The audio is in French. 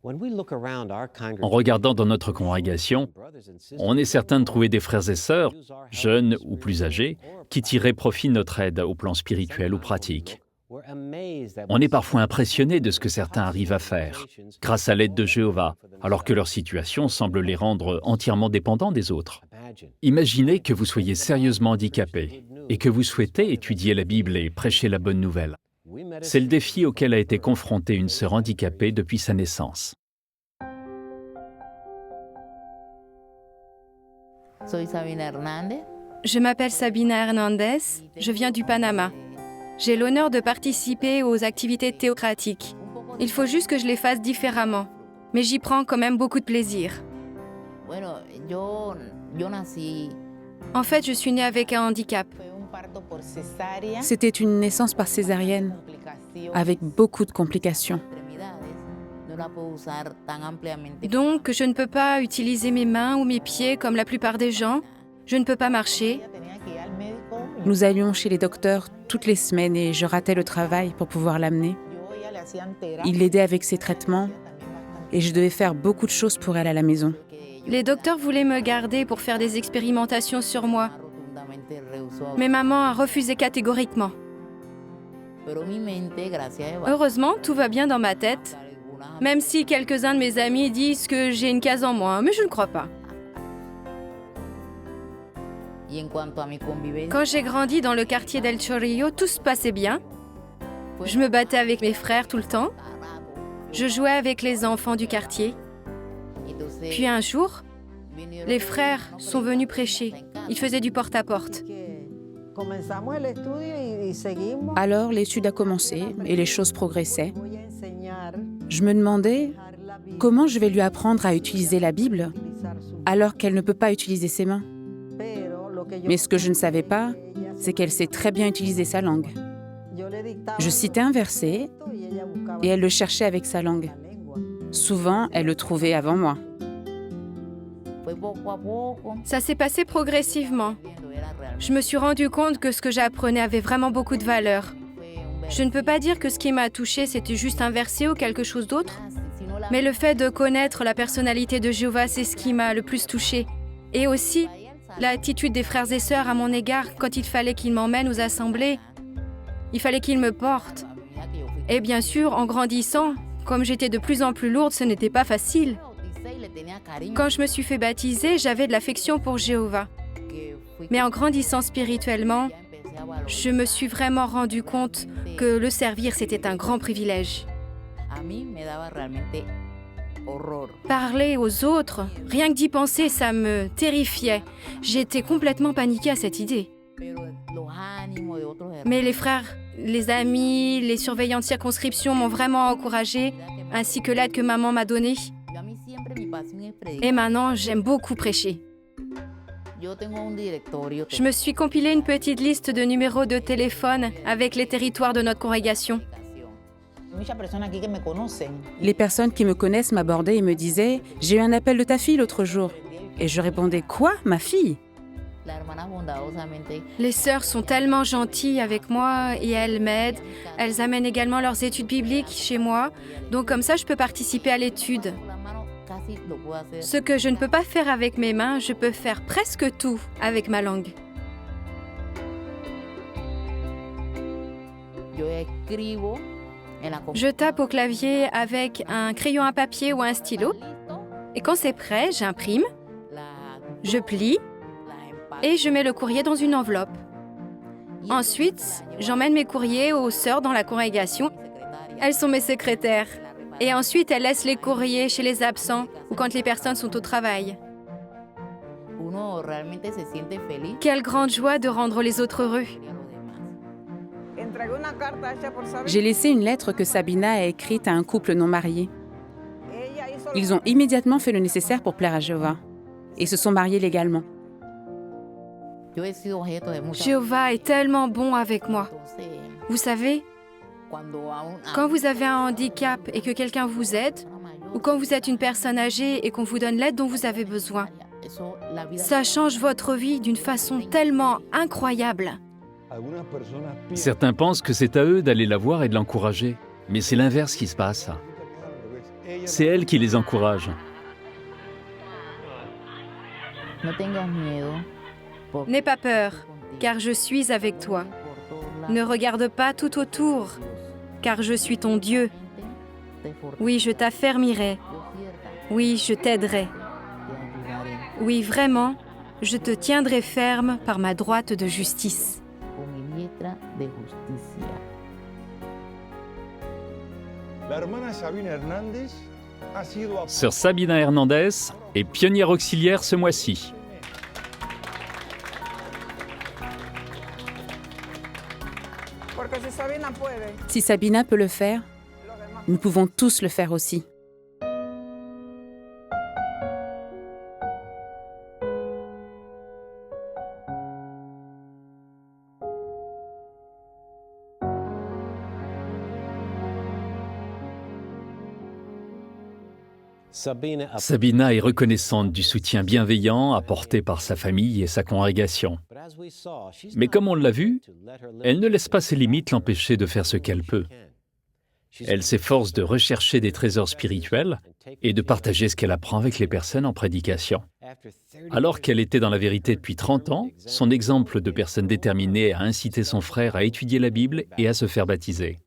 En regardant dans notre congrégation, on est certain de trouver des frères et sœurs, jeunes ou plus âgés, qui tireraient profit de notre aide au plan spirituel ou pratique. On est parfois impressionné de ce que certains arrivent à faire, grâce à l'aide de Jéhovah, alors que leur situation semble les rendre entièrement dépendants des autres. Imaginez que vous soyez sérieusement handicapé et que vous souhaitez étudier la Bible et prêcher la bonne nouvelle. C'est le défi auquel a été confrontée une sœur handicapée depuis sa naissance. Je m'appelle Sabina Hernandez, je viens du Panama. J'ai l'honneur de participer aux activités théocratiques. Il faut juste que je les fasse différemment, mais j'y prends quand même beaucoup de plaisir. En fait, je suis née avec un handicap. C'était une naissance par césarienne, avec beaucoup de complications. Donc, je ne peux pas utiliser mes mains ou mes pieds comme la plupart des gens. Je ne peux pas marcher. Nous allions chez les docteurs toutes les semaines et je ratais le travail pour pouvoir l'amener. Il l'aidait avec ses traitements et je devais faire beaucoup de choses pour elle à la maison. Les docteurs voulaient me garder pour faire des expérimentations sur moi. Mais maman a refusé catégoriquement. Heureusement, tout va bien dans ma tête, même si quelques-uns de mes amis disent que j'ai une case en moins, mais je ne crois pas. Quand j'ai grandi dans le quartier d'El Chorrillo, tout se passait bien. Je me battais avec mes frères tout le temps. Je jouais avec les enfants du quartier. Puis un jour, les frères sont venus prêcher. Ils faisaient du porte-à-porte. Alors l'étude a commencé et les choses progressaient. Je me demandais comment je vais lui apprendre à utiliser la Bible alors qu'elle ne peut pas utiliser ses mains. Mais ce que je ne savais pas, c'est qu'elle sait très bien utiliser sa langue. Je citais un verset et elle le cherchait avec sa langue. Souvent, elle le trouvait avant moi. Ça s'est passé progressivement. Je me suis rendu compte que ce que j'apprenais avait vraiment beaucoup de valeur. Je ne peux pas dire que ce qui m'a touchée, c'était juste un verset ou quelque chose d'autre. Mais le fait de connaître la personnalité de Jéhovah, c'est ce qui m'a le plus touchée. Et aussi, l'attitude des frères et sœurs à mon égard quand il fallait qu'ils m'emmènent aux assemblées. Il fallait qu'ils me portent. Et bien sûr, en grandissant, comme j'étais de plus en plus lourde, ce n'était pas facile. Quand je me suis fait baptiser, j'avais de l'affection pour Jéhovah. Mais en grandissant spirituellement, je me suis vraiment rendu compte que le servir, c'était un grand privilège. Parler aux autres, rien que d'y penser, ça me terrifiait. J'étais complètement paniquée à cette idée. Mais les frères, les amis, les surveillants de circonscription m'ont vraiment encouragée, ainsi que l'aide que maman m'a donnée. Et maintenant, j'aime beaucoup prêcher. Je me suis compilé une petite liste de numéros de téléphone avec les territoires de notre congrégation. Les personnes qui me connaissent m'abordaient et me disaient « J'ai eu un appel de ta fille l'autre jour. » Et je répondais « Quoi, ma fille ?» Les sœurs sont tellement gentilles avec moi et elles m'aident. Elles amènent également leurs études bibliques chez moi. Donc comme ça, je peux participer à l'étude. Ce que je ne peux pas faire avec mes mains, je peux faire presque tout avec ma langue. Je tape au clavier avec un crayon à papier ou un stylo. Et quand c'est prêt, j'imprime, je plie et je mets le courrier dans une enveloppe. Ensuite, j'emmène mes courriers aux sœurs dans la congrégation. Elles sont mes secrétaires. Et ensuite, elles laissent les courriers chez les absents ou quand les personnes sont au travail. Quelle grande joie de rendre les autres heureux. J'ai laissé une lettre que Sabina a écrite à un couple non marié. Ils ont immédiatement fait le nécessaire pour plaire à Jéhovah et se sont mariés légalement. Jéhovah est tellement bon avec moi. Vous savez, quand vous avez un handicap et que quelqu'un vous aide, ou quand vous êtes une personne âgée et qu'on vous donne l'aide dont vous avez besoin, ça change votre vie d'une façon tellement incroyable. Certains pensent que c'est à eux d'aller la voir et de l'encourager, mais c'est l'inverse qui se passe. C'est elle qui les encourage. N'aie pas peur, car je suis avec toi. Ne regarde pas tout autour, car je suis ton Dieu. Oui, je t'affermirai. Oui, je t'aiderai. Oui, vraiment, je te tiendrai ferme par ma droite de justice. Sœur Sabina Hernandez est pionnière auxiliaire ce mois-ci. Si Sabina peut le faire, nous pouvons tous le faire aussi. Sabina est reconnaissante du soutien bienveillant apporté par sa famille et sa congrégation. Mais comme on l'a vu, elle ne laisse pas ses limites l'empêcher de faire ce qu'elle peut. Elle s'efforce de rechercher des trésors spirituels et de partager ce qu'elle apprend avec les personnes en prédication. Alors qu'elle était dans la vérité depuis 30 ans, son exemple de personne déterminée a incité son frère à étudier la Bible et à se faire baptiser.